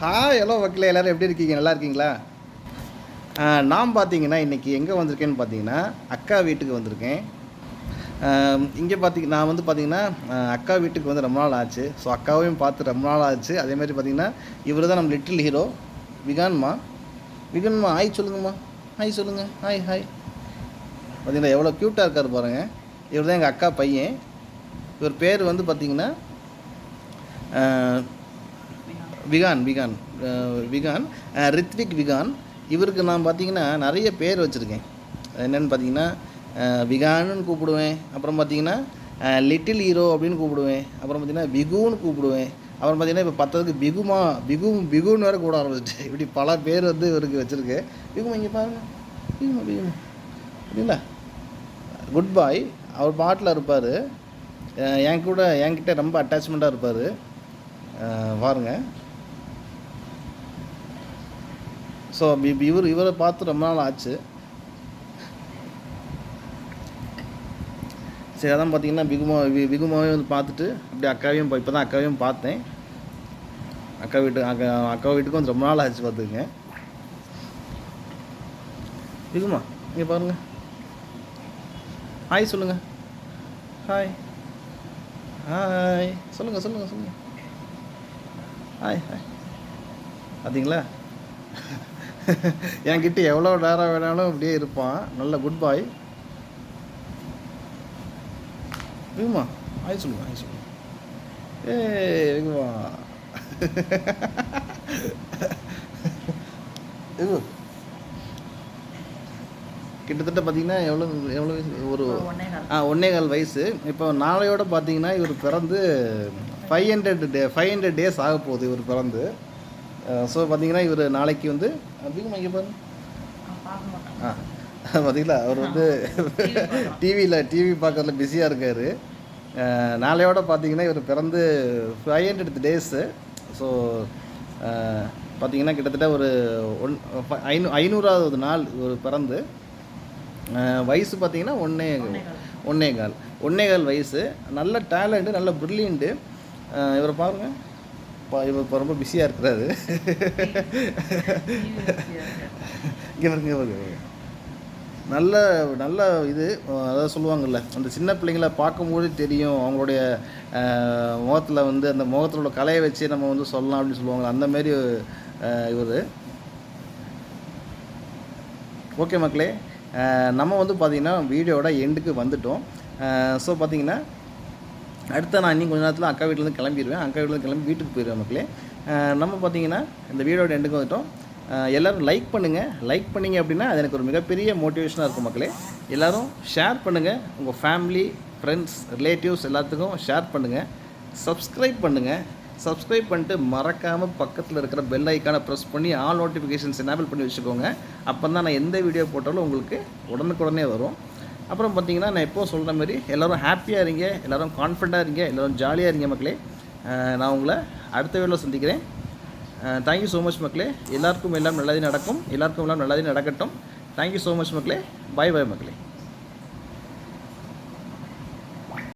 Hi hello மக்களே, எல்லோரும் எப்படி இருக்கீங்க? நல்லா இருக்கீங்களா? நான் பார்த்தீங்கன்னா இன்றைக்கி எங்கே வந்திருக்கேன்னு பார்த்தீங்கன்னா அக்கா வீட்டுக்கு வந்திருக்கேன். இங்கே நான் வந்து பார்த்தீங்கன்னா அக்கா வீட்டுக்கு வந்து ரொம்ப நாள் ஆச்சு. ஸோ அக்காவையும் பார்த்து ரொம்ப நாள் ஆச்சு. அதேமாதிரி பார்த்தீங்கன்னா இவர் தான் நம்ம லிட்டில் ஹீரோ விகான்மா. விகான்மா ஹாய் சொல்லுங்கம்மா. ஹாய் சொல்லுங்கள். Hi hi. பார்த்தீங்கன்னா எவ்வளோ க்யூட்டாக இருக்கார் பாருங்கள். இவர் தான் எங்கள் அக்கா பையன். இவர் பேர் வந்து பார்த்தீங்கன்னா Wigan Wigan Wigan Rithvik Wigan. இவருக்கு நான் பார்த்தீங்கன்னா நிறைய பேர் வச்சுருக்கேன். என்னென்னு பார்த்தீங்கன்னா விகான்னு கூப்பிடுவேன். அப்புறம் பார்த்தீங்கன்னா லிட்டில் ஹீரோ அப்படின்னு கூப்பிடுவேன். அப்புறம் பார்த்தீங்கன்னா பிகுன்னு கூப்பிடுவேன். அப்புறம் பார்த்தீங்கன்னா இப்போ பத்ததுக்கு பிகுன்னு வேறு கூட ஆரம்பிச்சிட்டு இப்படி பல பேர் வந்து இவருக்கு வச்சுருக்கேன். பிகுமா இங்கே பாருங்க. பிகுமா இல்லைங்களா? குட் பாய். அவர் பாட்டில் இருப்பார். என்கிட்ட ரொம்ப அட்டாச்மெண்ட்டாக இருப்பார். பாருங்கள். ஸோ இவரை பார்த்து ரொம்ப நாள் ஆச்சு. சரி, அதான் பார்த்தீங்கன்னா பிகுமாவே வந்து பார்த்துட்டு அப்படியே அக்காவையும் இப்போ தான் அக்காவையும் பார்த்தேன். அக்கா வீட்டுக்கும் வந்து ரொம்ப நாள் ஆச்சு பார்த்துக்குங்க. பிகுமா இங்கே பாருங்கள். ஹாய் சொல்லுங்கள். ஹாய் ஹாய் சொல்லுங்கள். Hi hi. பார்த்தீங்களா? என்கிட்ட எவ்வளோ நேரம் வேணாலும் அப்படியே இருப்பான். நல்ல குட் பாய். விகுமா ஹாய் சொல்லுங்க. விகுமா கிட்டத்தட்ட பார்த்தீங்கன்னா எவ்வளோ ஒரு 1.25 வயசு. இப்போ நாளையோட பார்த்தீங்கன்னா இவர் பிறந்து 500 டேஸ் ஆக போகுது இவர் பிறந்து. ஸோ பார்த்தீங்கன்னா இவர் நாளைக்கு வந்து அதிகமாக இங்கே பாருங்க. பார்த்தீங்களா, அவர் வந்து டிவி பார்க்கறதுல பிஸியாக இருக்கார். நாளையோட பார்த்தீங்கன்னா இவர் பிறந்து 500 டேஸு. ஸோ பார்த்தீங்கன்னா கிட்டத்தட்ட ஒரு 500வது நாள் இவர் பிறந்து. வயசு பார்த்தீங்கன்னா 1.25 வயசு. நல்ல டேலண்ட்டு, நல்ல ப்ரில்லியண்ட்டு. இவரை பாருங்கள். இவர் இப்போ ரொம்ப பிஸியாக இருக்கிறாரு. இங்கே பாருங்க. நல்ல இது அதாவது சொல்லுவாங்கள்ல, அந்த சின்ன பிள்ளைங்கள பார்க்கும்போது தெரியும் அவங்களுடைய முகத்தில் வந்து அந்த முகத்தில் உள்ள கலையை வச்சு நம்ம வந்து சொல்லலாம் அப்படின்னு சொல்லுவாங்க. அந்தமாரி இவர். ஓகே மக்களே, நம்ம வந்து பார்த்திங்கன்னா வீடியோட எண்டுக்கு வந்துட்டோம். ஸோ பார்த்திங்கன்னா அடுத்த நான் இன்னும் கொஞ்சம் நேரத்தில் அக்கா வீட்டிலேருந்து கிளம்பிடுவேன். அக்கா வீட்டிலேருந்து கிளம்பி வீட்டுக்கு போயிடுவேன் மக்களே. நம்ம பார்த்திங்கன்னா இந்த வீடியோட எண்டுக்கு வந்துட்டோம். எல்லோரும் லைக் பண்ணுங்கள். லைக் பண்ணிங்க அப்படின்னா அது எனக்கு ஒரு மிகப்பெரிய மோட்டிவேஷனாக இருக்கும் மக்களே. எல்லோரும் ஷேர் பண்ணுங்கள். உங்கள் ஃபேமிலி, ஃப்ரெண்ட்ஸ், ரிலேட்டிவ்ஸ் எல்லாத்துக்கும் ஷேர் பண்ணுங்கள். சப்ஸ்கிரைப் பண்ணிட்டு மறக்காமல் பக்கத்தில் இருக்கிற பெல் ஐக்கானை ப்ரெஸ் பண்ணி ஆல் நோட்டிஃபிகேஷன்ஸ் எனேபிள் பண்ணி வச்சுக்கோங்க. அப்போ தான் நான் எந்த வீடியோ போட்டாலும் உங்களுக்கு உடனுக்குடனே வரும். அப்புறம் பார்த்தீங்கன்னா நான் எப்போது சொல்கிற மாதிரி எல்லோரும் ஹாப்பியாக இருங்க, எல்லோரும் கான்ஃபிடண்ட்டாக இருங்க, எல்லோரும் ஜாலியாக இருங்க மக்களே. நான் உங்களை அடுத்த வீடியோவில் சந்திக்கிறேன். தேங்க்யூ ஸோ மச் மக்களே. எல்லாருக்கும் எல்லாம் நல்லதே நடக்கும். எல்லாருக்கும் எல்லாம் நல்லதே நடக்கட்டும். தேங்க்யூ ஸோ மச் மக்களே. பாய் மக்களே.